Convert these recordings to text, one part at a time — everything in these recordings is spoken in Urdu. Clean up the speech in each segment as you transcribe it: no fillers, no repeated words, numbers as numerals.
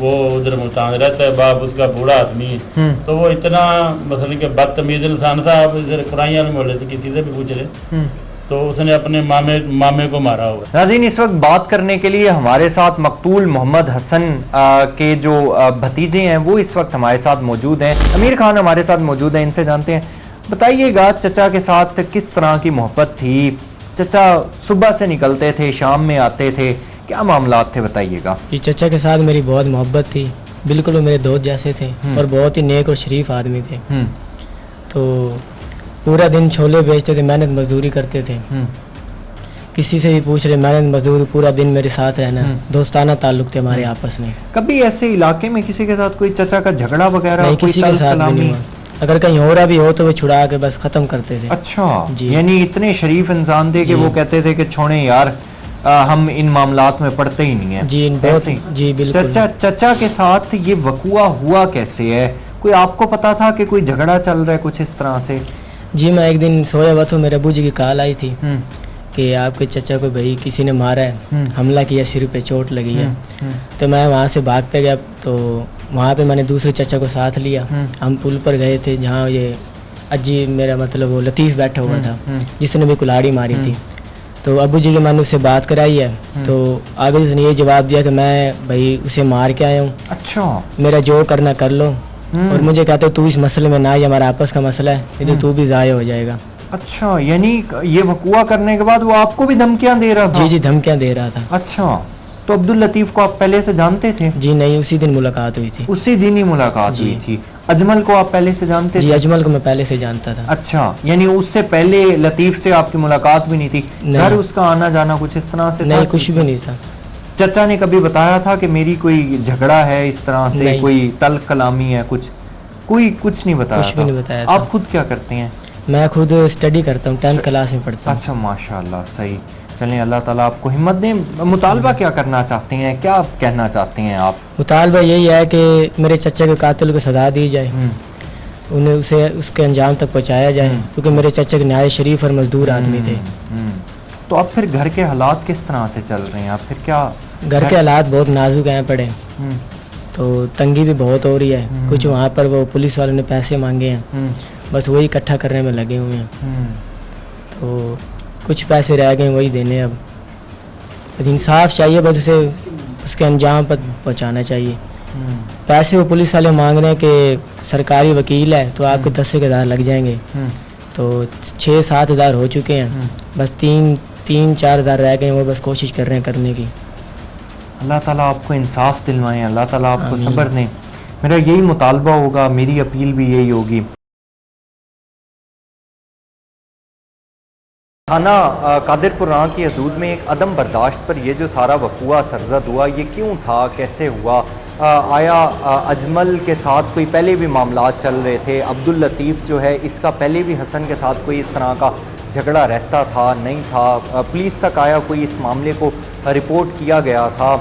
وہ ادھر ملتان رہتا ہے، باپ اس کا بوڑھا آدمی ہے، تو وہ اتنا مثلا کہ بدتمیز انسان تھا. آپ ادھر قرآن والے محلے سے کسی سے بھی پوچھ رہے تو اس نے اپنے مامے کو مارا ہوگا. ناظرین، اس وقت بات کرنے کے لیے ہمارے ساتھ مقتول محمد حسن کے جو بھتیجے ہیں وہ اس وقت ہمارے ساتھ موجود ہیں. امیر خان ہمارے ساتھ موجود ہیں، ان سے جانتے ہیں. بتائیے گا چچا کے ساتھ کس طرح کی محبت تھی؟ چچا صبح سے نکلتے تھے، شام میں آتے تھے، کیا معاملات تھے بتائیے گا. یہ چچا کے ساتھ میری بہت محبت تھی، بالکل وہ میرے دوست جیسے تھے اور بہت ہی نیک اور شریف آدمی تھے. تو پورا دن چھولے بیچتے تھے، محنت مزدوری کرتے تھے. کسی سے بھی پوچھ رہے محنت مزدوری، پورا دن میرے ساتھ رہنا. دوستانہ تعلق تھے ہمارے آپس میں. کبھی ایسے علاقے میں کسی کے ساتھ کوئی چچا کا جھگڑا وغیرہ؟ نہیں، کسی کے ساتھ بھی نہیں ہوا. اگر کہیں ہو رہا بھی ہو تو وہ چھڑا کے بس ختم کرتے تھے. اچھا جی. یعنی اتنے شریف انسان تھے کہ وہ کہتے تھے کہ چھوڑیں یار، ہم ان معاملات میں پڑتے ہی نہیں ہیں. جی بہت. جی بالکل. چچا کے ساتھ یہ وقوع ہوا کیسے ہے؟ کوئی آپ کو پتا تھا کہ کوئی جھگڑا چل رہا ہے کچھ اس طرح سے؟ جی میں ایک دن سویا ہوا تو میرے ابو جی کی کال آئی تھی کہ آپ کے چچا کو بھائی کسی نے مارا ہے، حملہ کیا، سر پہ چوٹ لگی ہے. تو میں وہاں سے بھاگتے گیا، تو وہاں پہ میں نے دوسرے چچا کو ساتھ لیا. ہم پل پر گئے تھے جہاں یہ اجی میرا مطلب وہ لطیف بیٹھا ہوا تھا جس نے بھی کلاڑی ماری تھی. تو ابو جی کے میں نے اس سے بات کرائی ہے، تو آگے اس نے یہ جواب دیا کہ میں بھائی اسے مار کے آیا ہوں. اچھا. میرا جو کرنا کر لو. اور مجھے کہتے تو اس مسئلے میں نہ، یہ ہمارا آپس کا مسئلہ ہے، نہیں تو بھی ضائع ہو جائے گا. اچھا، یعنی یہ وقوع کرنے کے بعد وہ آپ کو بھی دھمکیاں دے رہا تھا؟ جی جی دھمکیاں دے رہا تھا. اچھا، تو عبداللطیف کو آپ پہلے سے جانتے تھے؟ جی نہیں، اسی دن ملاقات ہوئی تھی. اسی دن ہی ملاقات ہوئی تھی. اجمل کو آپ پہلے سے جانتے تھے؟ جی اجمل کو میں پہلے سے جانتا تھا. اچھا، یعنی اس سے پہلے لطیف سے آپ کی ملاقات بھی نہیں تھی؟ گھر اس کا آنا جانا کچھ اس طرح سے؟ نہیں، کچھ بھی نہیں تھا. چچا نے کبھی بتایا تھا کہ میری کوئی جھگڑا ہے اس طرح سے، کوئی تلخ کلامی ہے کچھ؟ کچھ نہیں بتایا؟ کچھ بھی نہیں بتایا. آپ خود کیا کرتے ہیں؟ میں خود اسٹڈی کرتا ہوں، 10th کلاس میں پڑھتا ہوں. اچھا ماشاءاللہ، صحیح. چلیں اللہ تعالیٰ آپ کو ہمت دیں. مطالبہ کیا کرنا چاہتے ہیں، کیا کہنا چاہتے ہیں آپ؟ مطالبہ یہی ہے کہ میرے چچا کے قاتل کو سزا دی جائے، انہیں اسے اس کے انجام تک پہنچایا جائے، کیونکہ میرے چچا کے نہایت شریف اور مزدور آدمی تھے. تو اب پھر گھر کے حالات کس طرح سے چل رہے ہیں؟ اب پھر کیا؟ گھر کے حالات بہت نازک ہیں پڑے، تو تنگی بھی بہت ہو رہی ہے. کچھ وہاں پر وہ پولیس والوں نے پیسے مانگے ہیں، بس وہی اکٹھا کرنے میں لگے ہوئے ہیں. تو کچھ پیسے رہ گئے وہی دینے. اب انصاف چاہیے، بس اسے اس کے انجام پر پہنچانا چاہیے. پیسے وہ پولیس والے مانگ رہے ہیں کہ سرکاری وکیل ہے تو آپ کے 10,000 لگ جائیں گے، تو 6-7 ہزار ہو چکے ہیں، بس 3-4 ہزار رہ گئے ہیں، وہ بس کوشش کر رہے ہیں کرنے کی. اللہ تعالیٰ آپ کو انصاف دلوائیں، اللہ تعالیٰ آپ کو صبر دیں. میرا یہی مطالبہ ہوگا، میری اپیل بھی یہی ہوگی. تھانہ قادر پور کی حدود میں ایک عدم برداشت پر یہ جو سارا وقوع سرزد ہوا، یہ کیوں تھا، کیسے ہوا؟ آیا اجمل کے ساتھ کوئی پہلے بھی معاملات چل رہے تھے؟ عبداللطیف جو ہے اس کا پہلے بھی حسن کے ساتھ کوئی اس طرح کا جھگڑا رہتا تھا، نہیں تھا؟ پولیس تک آیا کوئی اس معاملے کو رپورٹ کیا گیا تھا؟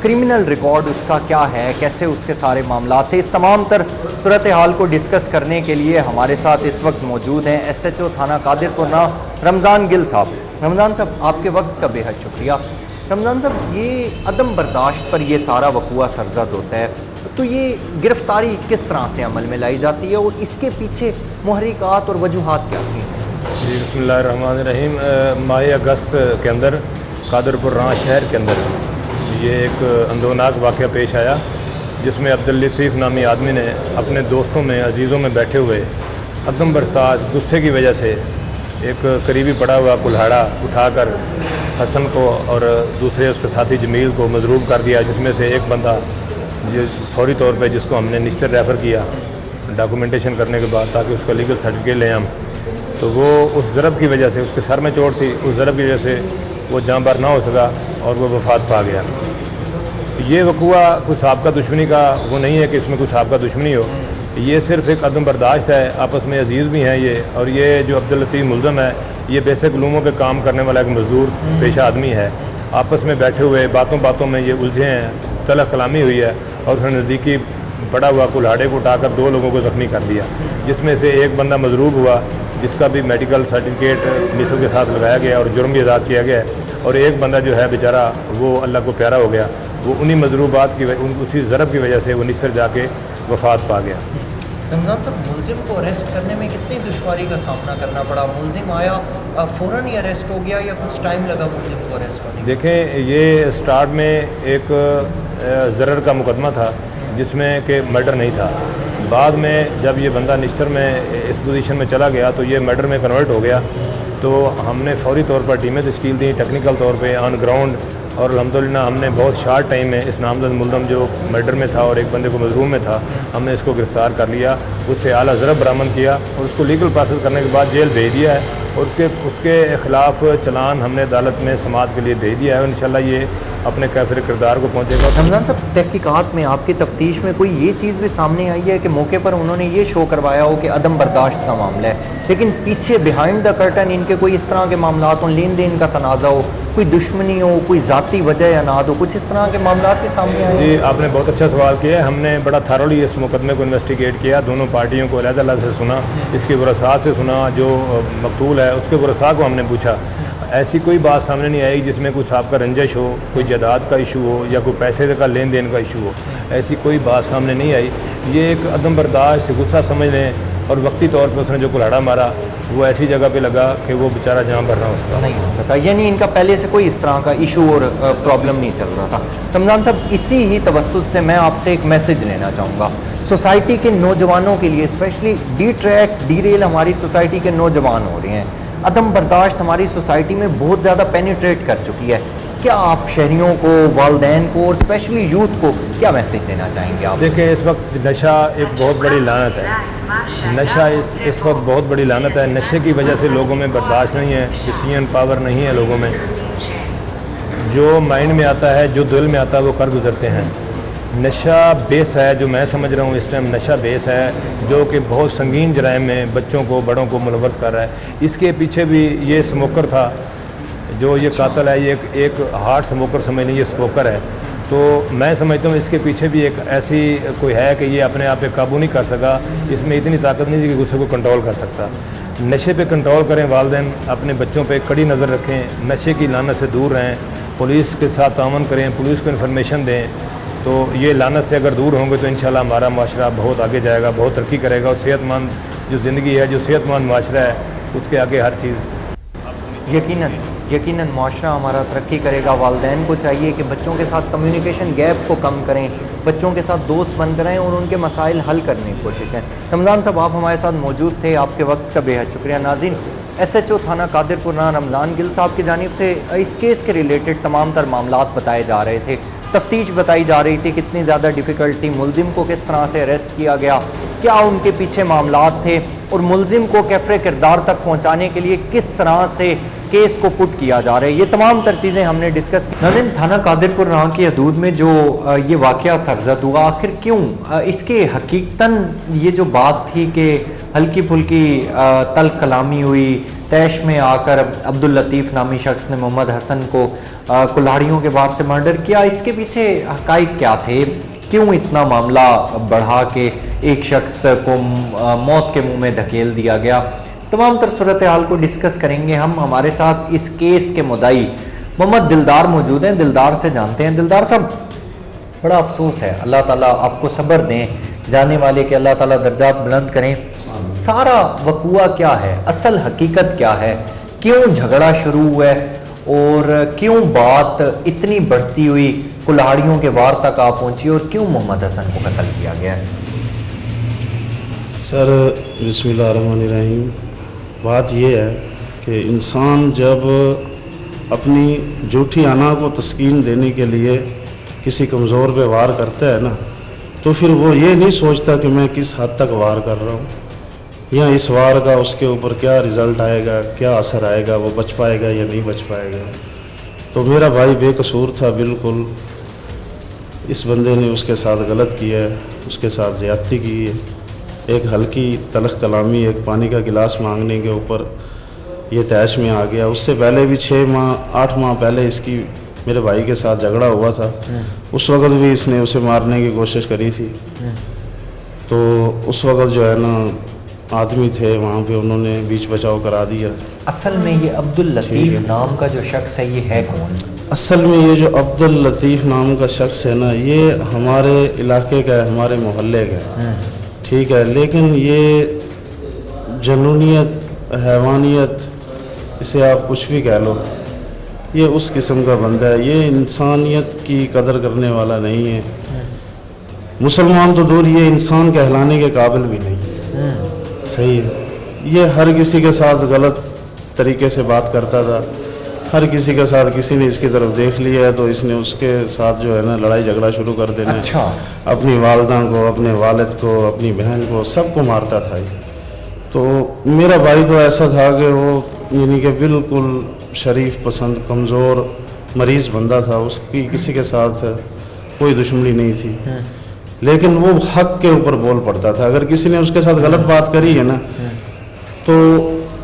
کرمنل ریکارڈ اس کا کیا ہے، کیسے اس کے سارے معاملات تھے؟ اس تمام تر صورتحال کو ڈسکس کرنے کے لیے ہمارے ساتھ اس وقت موجود ہیں SHO تھانہ قادر پور رمضان گل صاحب. رمضان صاحب، آپ کے وقت کا بے حد شکریہ. رمضان صاحب، یہ عدم برداشت پر یہ سارا وقوع سرزد ہوتا ہے، تو یہ گرفتاری کس طرح سے عمل میں لائی جاتی ہے اور اس کے پیچھے محرکات اور وجوہات کیا تھیں؟ جی بسم اللہ الرحمن الرحیم. ماہ اگست کے اندر قادر پور شہر کے اندر یہ ایک اندوناک واقعہ پیش آیا، جس میں عبداللطیف نامی آدمی نے اپنے دوستوں میں، عزیزوں میں بیٹھے ہوئے عدم برداشت غصے کی وجہ سے ایک قریبی پڑا ہوا کلہاڑا اٹھا کر حسن کو اور دوسرے اس کے ساتھی جمیل کو مضروب کر دیا، جس میں سے ایک بندہ فوری طور پہ جس کو ہم نے نشتر ریفر کیا ڈاکومنٹیشن کرنے کے بعد تاکہ اس کا لیگل سرٹیفکیٹ لیں ہم، تو وہ اس ضرب کی وجہ سے، اس کے سر میں چوٹ تھی، اس ضرب کی وجہ سے وہ جاں بر نہ ہو سکا اور وہ وفات پا گیا. یہ وقوع کوئی سابقہ دشمنی کا وہ نہیں ہے کہ اس میں کوئی سابقہ دشمنی ہو، یہ صرف ایک عدم برداشت ہے. آپس میں عزیز بھی ہیں یہ، اور یہ جو عبداللطیف ملزم ہے یہ بیسک علوموں پہ کام کرنے والا ایک مزدور پیشہ آدمی ہے. آپس میں بیٹھے ہوئے باتوں میں یہ الجھے ہیں، تلخ کلامی ہوئی ہے اور اس نے نزدیکی پڑا ہوا کلہاڑے کو اٹھا کر 2 لوگوں کو زخمی کر دیا، جس میں سے ایک بندہ مضروب ہوا جس کا بھی میڈیکل سرٹیفکیٹ مثل کے ساتھ لگایا گیا اور جرم بھی آزاد کیا گیا ہے، اور ایک بندہ جو ہے بیچارہ وہ اللہ کو پیارا ہو گیا وہ انہی مضروبات کی اسی ضرب کی وجہ سے وہ نشتر جا کے وفات پا گیا۔ رمضان صاحب، ملزم کو اریسٹ کرنے میں کتنی دشواری کا سامنا کرنا پڑا؟ ملزم آیا فوراً ہی اریسٹ ہو گیا یا کچھ ٹائم لگا ملزم کو اریسٹ ہونے میں؟ دیکھیں، یہ سٹارٹ میں ایک ضرر کا مقدمہ تھا جس میں کہ مرڈر نہیں تھا۔ بعد میں جب یہ بندہ نشتر میں اس پوزیشن میں چلا گیا تو یہ مرڈر میں کنورٹ ہو گیا، تو ہم نے فوری طور پر ٹیمیں تشکیل دیں ٹیکنیکل طور پہ آن گراؤنڈ، اور الحمدللہ ہم نے بہت شارٹ ٹائم میں اس نامزد ملزم جو مرڈر میں تھا اور ایک بندے کو مظلوم میں تھا، ہم نے اس کو گرفتار کر لیا، اس سے اعلیٰ ضرب برآمد کیا اور اس کو لیگل پروسیس کرنے کے بعد جیل بھیج دیا ہے، اور اس کے خلاف چلان ہم نے عدالت میں سماعت کے لیے بھیج دیا ہے، اور انشاءاللہ یہ اپنے کیفر کردار کو پہنچے گا۔ رمضان صاحب، تحقیقات میں آپ کی تفتیش میں کوئی یہ چیز بھی سامنے آئی ہے کہ موقع پر انہوں نے یہ شو کروایا ہو کہ عدم برداشت کا معاملہ ہے، لیکن پیچھے بیہائنڈ دا کرٹن ان کے کوئی اس طرح کے معاملات ہوں، لین دین کا تنازع ہو، کوئی دشمنی ہو، کوئی ذاتی وجہ یا نہ ہو، کچھ اس طرح کے معاملات بھی سامنے آئے؟ جی، آپ نے بہت اچھا سوال کیا ہے۔ ہم نے بڑا تھارولی اس مقدمے کو انویسٹیگیٹ کیا، دونوں پارٹیوں کو علیحدہ علیحدہ سے سنا، اس کے ورثاء سے سنا، جو مقتول ہے اس کے ورثاء کو ہم نے پوچھا۔ ایسی کوئی بات سامنے نہیں آئی جس میں کوئی سابقہ رنجش ہو، کوئی جائیداد کا ایشو ہو یا کوئی پیسے کا لین دین کا ایشو ہو، ایسی کوئی بات سامنے نہیں آئی۔ یہ ایک عدم برداشت، غصہ سمجھ لیں، اور وقتی طور پہ اس نے جو کلاڑا مارا وہ ایسی جگہ پہ لگا کہ وہ بیچارہ جہاں بھرنا اس کا نہیں ہو سکا، یعنی ان کا پہلے سے کوئی اس طرح کا ایشو اور پرابلم نہیں چل رہا تھا۔ رمضان صاحب، اسی ہی توسط سے میں آپ سے ایک میسج لینا چاہوں گا سوسائٹی کے نوجوانوں کے لیے، اسپیشلی ڈی ٹریک ڈی ریل ہماری سوسائٹی کے نوجوان ہو رہے ہیں، عدم برداشت ہماری سوسائٹی میں بہت زیادہ پینیٹریٹ کر چکی ہے، کیا آپ شہریوں کو، والدین کو اور اسپیشلی یوتھ کو کیا میسج دینا چاہیں گے آپ؟ دیکھیں، اس وقت نشہ ایک بہت بڑی لعنت ہے، نشہ اس وقت بہت بڑی لعنت ہے۔ نشے کی وجہ سے لوگوں میں برداشت نہیں ہے، ڈسیژن پاور نہیں ہے لوگوں میں، جو مائنڈ میں آتا ہے، جو دل میں آتا ہے وہ کر گزرتے ہیں۔ نشہ بیس ہے، جو میں سمجھ رہا ہوں اس ٹائم نشہ بیس ہے، جو کہ بہت سنگین جرائم میں بچوں کو، بڑوں کو ملوث کر رہا ہے۔ اس کے پیچھے بھی یہ اسموکر تھا، جو یہ قاتل ہے، یہ ایک ہارڈ اسموکر سمجھ لیں، یہ اسموکر ہے۔ تو میں سمجھتا ہوں اس کے پیچھے بھی ایک ایسی کوئی ہے کہ یہ اپنے آپ پہ قابو نہیں کر سکا، اس میں اتنی طاقت نہیں تھی کہ غصے کو کنٹرول کر سکتا۔ نشے پہ کنٹرول کریں، والدین اپنے بچوں پہ کڑی نظر رکھیں، نشے کی لعنت سے دور رہیں، پولیس کے ساتھ تعاون کریں، پولیس کو انفارمیشن دیں، تو یہ لعنت سے اگر دور ہوں گے تو انشاءاللہ ہمارا معاشرہ بہت آگے جائے گا، بہت ترقی کرے گا، اور صحت مند جو زندگی ہے، جو صحت مند معاشرہ ہے، اس کے آگے ہر چیز یقیناً معاشرہ ہمارا ترقی کرے گا۔ والدین کو چاہیے کہ بچوں کے ساتھ کمیونیکیشن گیپ کو کم کریں، بچوں کے ساتھ دوست بن کریں اور ان کے مسائل حل کرنے کی کوشش کریں۔ رمضان صاحب، آپ ہمارے ساتھ موجود تھے، آپ کے وقت کا بے حد شکریہ۔ ناظرین، SHO تھانہ قادر پور رمضان گل صاحب کی جانب سے اس کیس کے ریلیٹڈ تمام تر معاملات بتائے جا رہے تھے، تفتیش بتائی جا رہی تھی کتنی زیادہ ڈیفیکلٹ تھی، ملزم کو کس طرح سے اریسٹ کیا گیا، کیا ان کے پیچھے معاملات تھے، اور ملزم کو کیفر کردار تک پہنچانے کے لیے کس طرح سے کیس کو پٹ کیا جا رہا ہے، یہ تمام تر چیزیں ہم نے ڈسکس کی۔ ناظرین، تھانہ قادر پور کی حدود میں جو یہ واقعہ سرزد ہوا، آخر کیوں اس کے حقیقتاً یہ جو بات تھی کہ ہلکی پھلکی تلخ کلامی ہوئی، تیش میں آ کر عبداللطیف نامی شخص نے محمد حسن کو کلاڑیوں کے بار سے مرڈر کیا، اس کے پیچھے حقائق کیا تھے، کیوں اتنا معاملہ بڑھا کے ایک شخص کو موت کے منہ میں دھکیل دیا گیا، تمام تر صورتحال کو ڈسکس کریں گے ہم۔ ہمارے ساتھ اس کیس کے مدعی محمد دلدار موجود ہیں، دلدار سے جانتے ہیں۔ دلدار صاحب، بڑا افسوس ہے، اللہ تعالیٰ آپ کو صبر دیں، جانے والے کے اللہ تعالیٰ درجات بلند کریں۔ سارا وقوع کیا ہے، اصل حقیقت کیا ہے، کیوں جھگڑا شروع ہوا ہے اور کیوں بات اتنی بڑھتی ہوئی کلاڑیوں کے وار تک آ پہنچی اور کیوں محمد حسن کو قتل کیا گیا ہے؟ سر، بسم اللہ الرحمن الرحیم، بات یہ ہے کہ انسان جب اپنی جھوٹی انا کو تسکین دینے کے لیے کسی کمزور پہ وار کرتا ہے نا، تو پھر وہ یہ نہیں سوچتا کہ میں کس حد تک وار کر رہا ہوں یا اس وار کا اس کے اوپر کیا رزلٹ آئے گا، کیا اثر آئے گا، وہ بچ پائے گا یا نہیں بچ پائے گا۔ تو میرا بھائی بے قصور تھا بالکل، اس بندے نے اس کے ساتھ غلط کیا ہے، اس کے ساتھ زیادتی کی ہے، ایک ہلکی تلخ کلامی، ایک پانی کا گلاس مانگنے کے اوپر یہ تیش میں آ گیا۔ اس سے پہلے بھی 8 ماہ پہلے اس کی میرے بھائی کے ساتھ جھگڑا ہوا تھا، اس وقت بھی اس نے اسے مارنے کی کوشش کری تھی۔ تو اس وقت جو ہے نا آدمی تھے وہاں پہ، انہوں نے بیچ بچاؤ کرا دیا۔ اصل میں یہ عبداللطیف نام کا جو شخص ہے یہ ہے کون؟ اصل میں یہ جو عبد اللطیف نام کا شخص ہے نا، یہ ہمارے علاقے کا ہے، ہمارے محلے کا ہے، ٹھیک ہے، لیکن یہ جنونیت، حیوانیت، اسے آپ کچھ بھی کہہ لو، یہ اس قسم کا بندہ ہے، یہ انسانیت کی قدر کرنے والا نہیں ہے۔ مسلمان تو دور، یہ انسان کہلانے کے قابل بھی نہیں، صحیح ہے۔ یہ ہر کسی کے ساتھ غلط طریقے سے بات کرتا تھا، ہر کسی کے ساتھ کسی نے اس کی طرف دیکھ لیا ہے تو اس نے اس کے ساتھ جو ہے نا لڑائی جھگڑا شروع کر دینا ہے۔ اچھا، اپنی والدہ کو، اپنے والد کو، اپنی بہن کو، سب کو مارتا تھا یہ۔ تو میرا بھائی تو ایسا تھا کہ وہ یعنی کہ بالکل شریف پسند، کمزور، مریض بندہ تھا، اس کی کسی کے ساتھ کوئی دشمنی نہیں تھی، لیکن وہ حق کے اوپر بول پڑتا تھا۔ اگر کسی نے اس کے ساتھ غلط بات کری ہے نا تو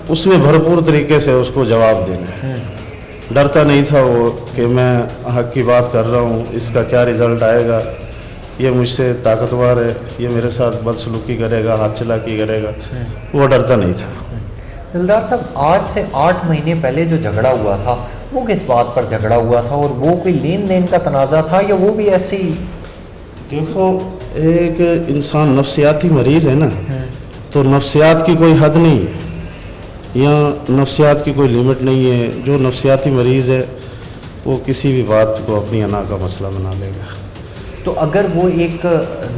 اس نے بھرپور طریقے سے اس کو جواب دینا ہے، ڈرتا نہیں تھا وہ کہ میں حق کی بات کر رہا ہوں، اس کا کیا رزلٹ آئے گا، یہ مجھ سے طاقتور ہے، یہ میرے ساتھ بدسلوکی کرے گا، ہاتھ چلاکی کرے گا، وہ ڈرتا نہیں تھا۔ دلدار صاحب، آج سے 8 مہینے پہلے جو جھگڑا ہوا تھا وہ کس بات پر جھگڑا ہوا تھا، اور وہ کوئی لین دین کا تنازع تھا یا وہ بھی ایسے ہی؟ دیکھو، ایک انسان نفسیاتی مریض ہے نا، تو نفسیات کی کوئی حد نہیں ہے یا نفسیات کی کوئی لمٹ نہیں ہے۔ جو نفسیاتی مریض ہے وہ کسی بھی بات کو اپنی انا کا مسئلہ بنا لے گا۔ تو اگر وہ ایک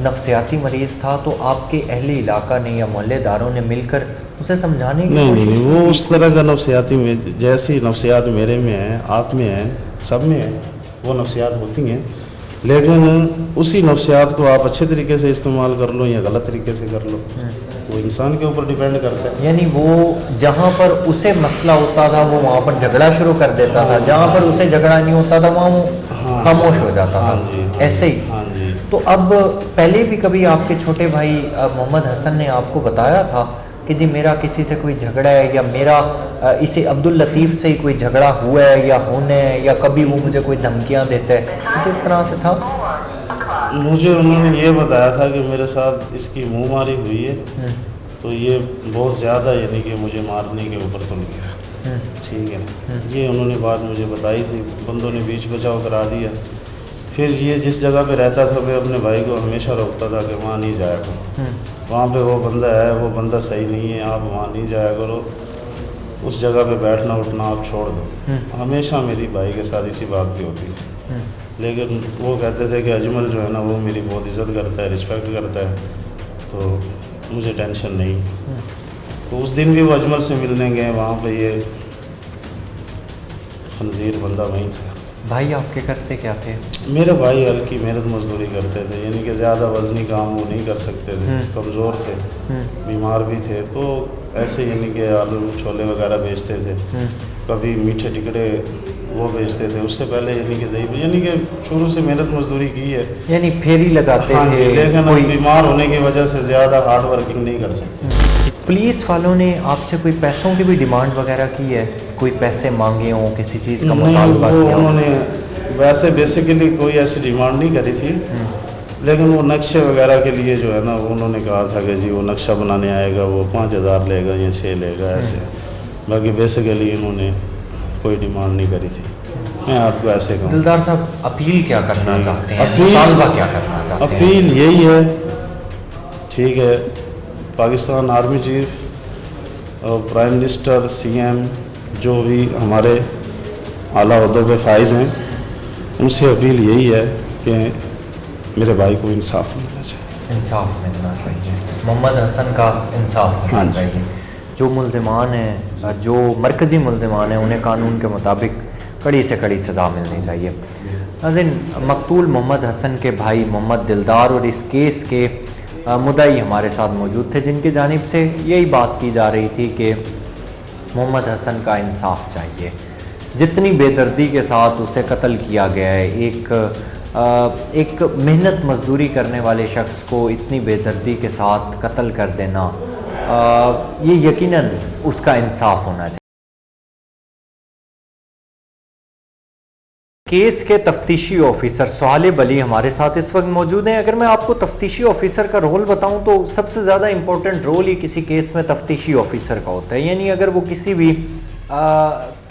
نفسیاتی مریض تھا تو آپ کے اہل علاقہ نے یا محلے داروں نے مل کر اسے سمجھانے کی نہیں، وہ اس طرح کا نفسیاتی میں جیسی نفسیات میرے میں ہیں، آپ میں ہیں، سب میں ہیں، وہ نفسیات ہوتی ہیں، لیکن اسی نفسیات کو آپ اچھے طریقے سے استعمال کر لو یا غلط طریقے سے کر لو، وہ انسان کے اوپر ڈیپینڈ کرتا ہے۔ یعنی وہ جہاں پر اسے مسئلہ ہوتا تھا وہ وہاں پر جھگڑا شروع کر دیتا تھا، جہاں پر اسے جھگڑا نہیں ہوتا تھا وہاں وہ خاموش ہو جاتا تھا، ایسے ہی۔ ہاں جی۔ تو اب پہلے بھی کبھی آپ کے چھوٹے بھائی محمد حسن نے آپ کو بتایا تھا کہ جی میرا کسی سے کوئی جھگڑا ہے یا میرا اسے عبد اللطیف سے ہی کوئی جھگڑا ہوا ہے یا ہونا ہے، یا کبھی وہ مجھے کوئی دھمکیاں دیتا ہے، کچھ اس طرح سے تھا؟ مجھے انہوں نے یہ بتایا تھا کہ میرے ساتھ اس کی منہ ماری ہوئی ہے، تو یہ بہت زیادہ یعنی کہ مجھے مارنے کے اوپر تل گیا، ٹھیک ہے، یہ انہوں نے بات مجھے بتائی تھی، بندوں نے بیچ بچاؤ کرا دیا۔ پھر یہ جس جگہ پہ رہتا تھا میں اپنے بھائی کو ہمیشہ روکتا تھا کہ وہاں نہیں جایا کرو، وہاں پہ وہ بندہ ہے، وہ بندہ صحیح نہیں ہے، آپ وہاں نہیں جایا کرو، اس جگہ پہ بیٹھنا اٹھنا آپ چھوڑ دو۔ ہمیشہ میری بھائی کے ساتھ اسی بات کی ہوتی تھی، لیکن وہ کہتے تھے کہ اجمل جو ہے نا وہ میری بہت عزت کرتا ہے، رسپیکٹ کرتا ہے، تو مجھے ٹینشن نہیں۔ تو اس دن بھی وہ اجمل سے ملنے گئے، وہاں پہ یہ خنزیر بندہ وہیں تھا۔ بھائی آپ کے کرتے کیا تھے؟ میرے بھائی ہلکی محنت مزدوری کرتے تھے، یعنی کہ زیادہ وزنی کام وہ نہیں کر سکتے تھے، کمزور تھے، بیمار بھی تھے، تو ایسے یعنی کہ آلو چھولے وغیرہ بیچتے تھے، کبھی میٹھے ٹکڑے وہ بیچتے تھے، اس سے پہلے یعنی کہ دہی، یعنی کہ شروع سے محنت مزدوری کی ہے، یعنی پھیری لگاتے ہاں جی، تھے، لیکن کوئی بیمار ہونے کی وجہ سے زیادہ ہارڈ ورکنگ نہیں کر سکتے۔ پولیس والوں نے آپ سے کوئی پیسوں کی بھی ڈیمانڈ وغیرہ کی ہے؟ کوئی پیسے مانگے ہوں، کسی چیز کا نہیں، مطالبہ وہ کیا ہو؟ انہوں نے ویسے بیسیکلی کوئی ایسی ڈیمانڈ نہیں کری تھی، لیکن وہ نقشے وغیرہ کے لیے جو ہے نا انہوں نے کہا تھا کہ جی وہ نقشہ بنانے آئے گا وہ 5000 لے گا یا 6 لے گا، ایسے۔ باقی بیسیکلی انہوں نے کوئی ڈیمانڈ نہیں کری تھی، میں آپ کو ایسے کہوں۔ دلدار صاحب، اپیل کیا کرنا چاہتے ہیں، اپیل- مطالبہ کیا کرنا چاہتے ہیں؟ اپیل یہی ہے، ٹھیک ہے، پاکستان آرمی چیف اور پرائم منسٹر، سی ایم، جو بھی ہمارے اعلیٰ عہدوں پہ فائز ہیں، ان سے اپیل یہی ہے کہ میرے بھائی کو انصاف ملنا چاہیے۔ انصاف ملنا چاہیے، محمد حسن کا انصاف ہاں ملنا جی۔ چاہیے۔ جو ملزمان ہیں، جو مرکزی ملزمان ہیں، انہیں قانون کے مطابق کڑی سے کڑی سزا ملنی چاہیے۔ ناظرین، مقتول محمد حسن کے بھائی محمد دلدار اور اس کیس کے مدعی ہمارے ساتھ موجود تھے، جن کی جانب سے یہی بات کی جا رہی تھی کہ محمد حسن کا انصاف چاہیے۔ جتنی بے دردی کے ساتھ اسے قتل کیا گیا ہے، ایک محنت مزدوری کرنے والے شخص کو اتنی بے دردی کے ساتھ قتل کر دینا، یہ یقیناً اس کا انصاف ہونا چاہیے۔ کیس کے تفتیشی آفیسر صالح علی ہمارے ساتھ اس وقت موجود ہیں۔ اگر میں آپ کو تفتیشی آفیسر کا رول بتاؤں تو سب سے زیادہ امپورٹنٹ رول ہی کسی کیس میں تفتیشی آفیسر کا ہوتا ہے، یعنی اگر وہ کسی بھی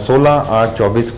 16/8/24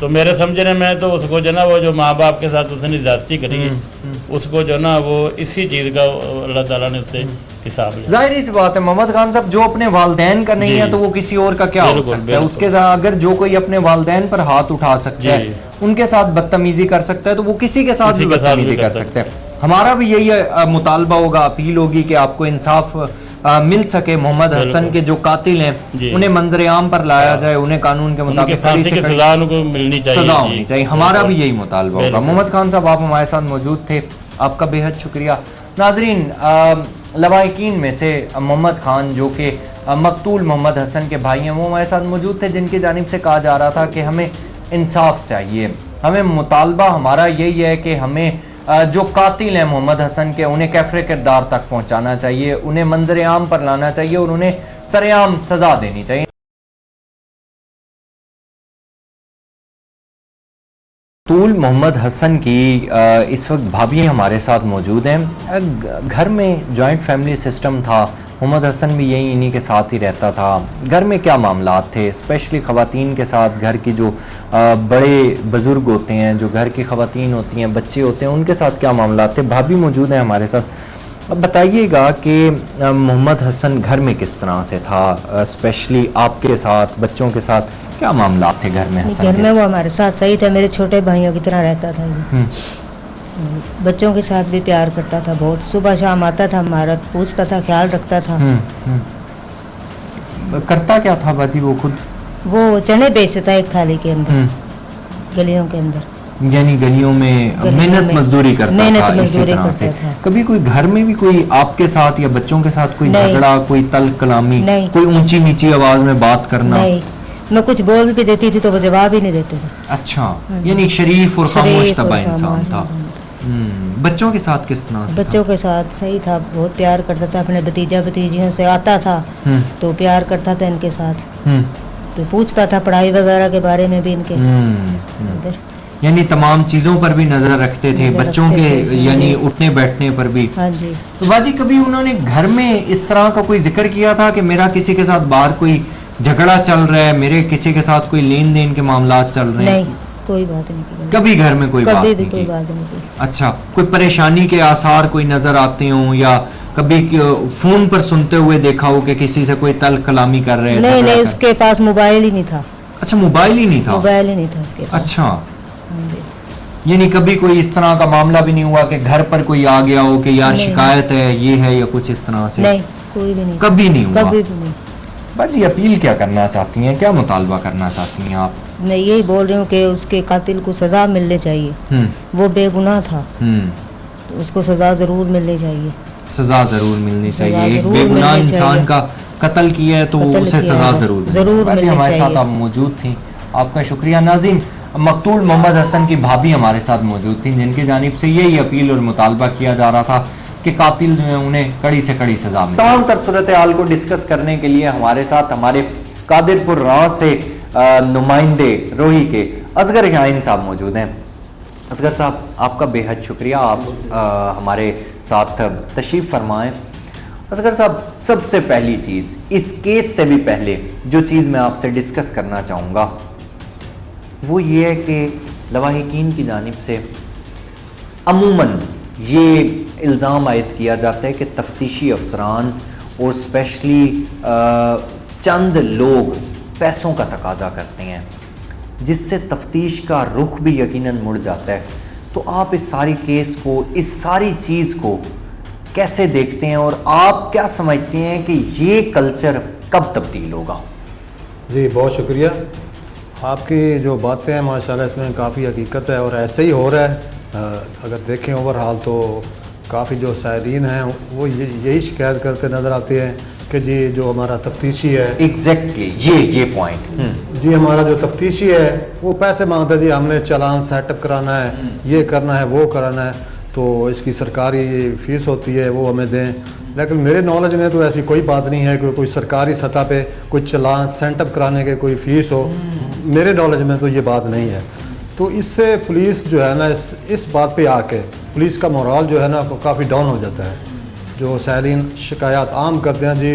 تو میرے سمجھنے میں تو اس کو جو نا وہ جو ماں باپ کے ساتھ اس نے زیادتی کری ہے اس کو جو نا وہ اسی چیز کا اللہ تعالیٰ نے اس سے حساب لیا. ظاہر سی بات ہے محمد خان صاحب، جو اپنے والدین کا نہیں ہے تو وہ کسی اور کا کیا ہو سکتا ہے. اس کے ساتھ اگر جو کوئی اپنے والدین پر ہاتھ اٹھا سکتا ہے، ان کے ساتھ بدتمیزی کر سکتا ہے، تو وہ کسی کے ساتھ بھی بدتمیزی کر سکتا ہے. ہمارا بھی یہی مطالبہ ہوگا، اپیل ہوگی کہ آپ کو انصاف مل سکے. محمد حسن کے جو قاتل ہیں انہیں منظر عام پر لایا جائے، انہیں قانون کے مطابق پھانسی کی سزا ان کو ملنی چاہیے، سزا ہونی چاہیے. ہمارا بھی یہی مطالبہ ہوگا. محمد خان صاحب، آپ ہمارے ساتھ موجود تھے، آپ کا بے حد شکریہ. ناظرین، لواحقین میں سے محمد خان جو کہ مقتول محمد حسن کے بھائی ہیں، وہ ہمارے ساتھ موجود تھے، جن کی جانب سے کہا جا رہا تھا کہ ہمیں انصاف چاہیے. ہمیں مطالبہ ہمارا یہی ہے کہ ہمیں جو قاتل ہیں محمد حسن کے، انہیں کیفر کردار تک پہنچانا چاہیے، انہیں منظر عام پر لانا چاہیے اور انہیں سرعام سزا دینی چاہیے. مقتول محمد حسن کی اس وقت بھابھی ہمارے ساتھ موجود ہیں. گھر میں جوائنٹ فیملی سسٹم تھا، محمد حسن بھی انہی کے ساتھ ہی رہتا تھا. گھر میں کیا معاملات تھے، اسپیشلی خواتین کے ساتھ؟ گھر کی جو بڑے بزرگ ہوتے ہیں، جو گھر کی خواتین ہوتی ہیں، بچے ہوتے ہیں، ان کے ساتھ کیا معاملات تھے؟ بھابھی موجود ہیں ہمارے ساتھ. اب بتائیے گا کہ محمد حسن گھر میں کس طرح سے تھا، اسپیشلی آپ کے ساتھ، بچوں کے ساتھ کیا معاملات تھے گھر میں؟ گھر میں وہ ہمارے ساتھ صحیح تھا، میرے چھوٹے بھائیوں کی طرح رہتا تھا. بچوں کے ساتھ بھی پیار کرتا تھا بہت. صبح شام آتا تھا، ہمارا پوچھتا تھا، خیال رکھتا تھا. کرتا کیا تھا باجی وہ خود؟ وہ چنے بیچتا تھا ایک تھالی کے اندر، گلیوں کے اندر، یعنی گلیوں میں محنت مزدوری کرتا تھا. اسی طرح سے کبھی کوئی گھر میں بھی کوئی آپ کے ساتھ یا بچوں کے ساتھ کوئی جھگڑا، کوئی تلخ کلامی، کوئی اونچی نیچی آواز میں بات کرنا؟ نہیں، میں کچھ بول بھی دیتی تھی تو وہ جواب ہی نہیں دیتے تھے. اچھا، یعنی شریف اور خاموش طبع انسان تھا. بچوں کے ساتھ کس طرح سے؟ بچوں کے ساتھ صحیح تھا، بہت پیار کرتا تھا. اپنے بھتیجا بھتیجیوں سے آتا تھا تو پیار کرتا تھا ان کے ساتھ، تو پوچھتا تھا پڑھائی وغیرہ کے بارے میں بھی ان کے. یعنی تمام چیزوں پر بھی نظر رکھتے تھے، بچوں کے یعنی اٹھنے بیٹھنے پر بھی. ہاں جی. تو باجی کبھی انہوں نے گھر میں اس طرح کا کوئی ذکر کیا تھا کہ میرا کسی کے ساتھ باہر کوئی جھگڑا چل رہا ہے، میرے کسی کے ساتھ کوئی لین دین کے معاملات چل رہے ہیں؟ نہیں، کوئی بات نہیں کی. کبھی گھر میں کوئی بات نہیں کی؟ کوئی بات نہیں کی. اچھا، کوئی پریشانی کے آثار کوئی نظر آتے ہوں یا کبھی فون پر سنتے ہوئے دیکھا ہو کہ کسی سے کوئی تلخ کلامی کر رہے ہیں؟ نہیں، اس کے پاس موبائل ہی نہیں تھا. اچھا، موبائل ہی نہیں تھا؟ موبائل ہی نہیں تھا اس کے پاس. اچھا، یعنی کبھی کوئی اس طرح کا معاملہ بھی نہیں ہوا کہ گھر پر کوئی آ گیا ہو کہ یار شکایت ہے، یہ ہے، یا کچھ اس طرح سے؟ نہیں، کوئی بھی نہیں. کبھی نہیں ہوا؟ کبھی بھی نہیں. باجی اپیل کیا کرنا چاہتی ہیں، کیا مطالبہ کرنا چاہتی ہیں آپ؟ میں یہی بول رہی ہوں کہ اس کے قاتل کو سزا ملنی چاہیے. وہ بے گناہ تھا، اس کو سزا ضرور ملنی چاہیے. سزا ضرور ملنی چاہیے. ایک بے گناہ انسان کا قتل کیا ہے تو اسے سزا ضرور ملنی. ہمارے ساتھ آپ موجود تھیں، آپ کا شکریہ. ناظرین، مقتول محمد حسن کی بھابھی ہمارے ساتھ موجود تھیں، جن کی جانب سے یہی اپیل اور مطالبہ کیا جا رہا تھا کہ قاتل جو ہیں انہیں کڑی سے کڑی سزا ملے. تمام تر صورتحال کو ڈسکس کرنے کے لیے ہمارے ساتھ ہمارے قادر پور راں سے نمائندے روہی کے اصغر شاہین صاحب موجود ہیں. اصغر صاحب، آپ کا بے حد شکریہ، آپ ہمارے ساتھ تشریف فرمائیں. اصغر صاحب، سب سے پہلی چیز، اس کیس سے بھی پہلے جو چیز میں آپ سے ڈسکس کرنا چاہوں گا وہ یہ ہے کہ لواحقین کی جانب سے عموماً یہ الزام عائد کیا جاتا ہے کہ تفتیشی افسران اور اسپیشلی چند لوگ پیسوں کا تقاضا کرتے ہیں، جس سے تفتیش کا رخ بھی یقیناً مڑ جاتا ہے. تو آپ اس ساری کیس کو، اس ساری چیز کو کیسے دیکھتے ہیں اور آپ کیا سمجھتے ہیں کہ یہ کلچر کب تبدیل ہوگا؟ جی، بہت شکریہ. آپ کی جو باتیں ہیں ماشاءاللہ اس میں کافی حقیقت ہے اور ایسے ہی ہو رہا ہے. اگر دیکھیں اوور حال تو کافی جو شاہدین ہیں وہ یہی شکایت کرتے نظر آتے ہیں کہ جی جو ہمارا تفتیشی ہے، ایگزیکٹلی یہ پوائنٹ، جی ہمارا جو تفتیشی ہے وہ پیسے مانگتا ہے، جی ہم نے چالان سیٹ اپ کرانا ہے، یہ کرنا ہے، وہ کرانا ہے، تو اس کی سرکاری فیس ہوتی ہے وہ ہمیں دیں. لیکن میرے نالج میں تو ایسی کوئی بات نہیں ہے کہ کوئی سرکاری سطح پہ کوئی چالان سیٹ اپ کرانے کے کوئی فیس ہو. میرے نالج میں تو یہ بات نہیں ہے. تو اس سے پولیس جو ہے نا اس بات پہ آ کے پولیس کا مورال جو ہے نا کافی ڈاؤن ہو جاتا ہے. جو سائلین شکایات عام کرتے ہیں، جی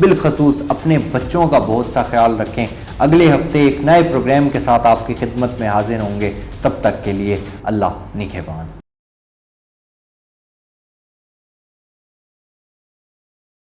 بالخصوص اپنے بچوں کا بہت سا خیال رکھیں. اگلے ہفتے ایک نئے پروگرام کے ساتھ آپ کی خدمت میں حاضر ہوں گے. تب تک کے لیے اللہ نگہبان.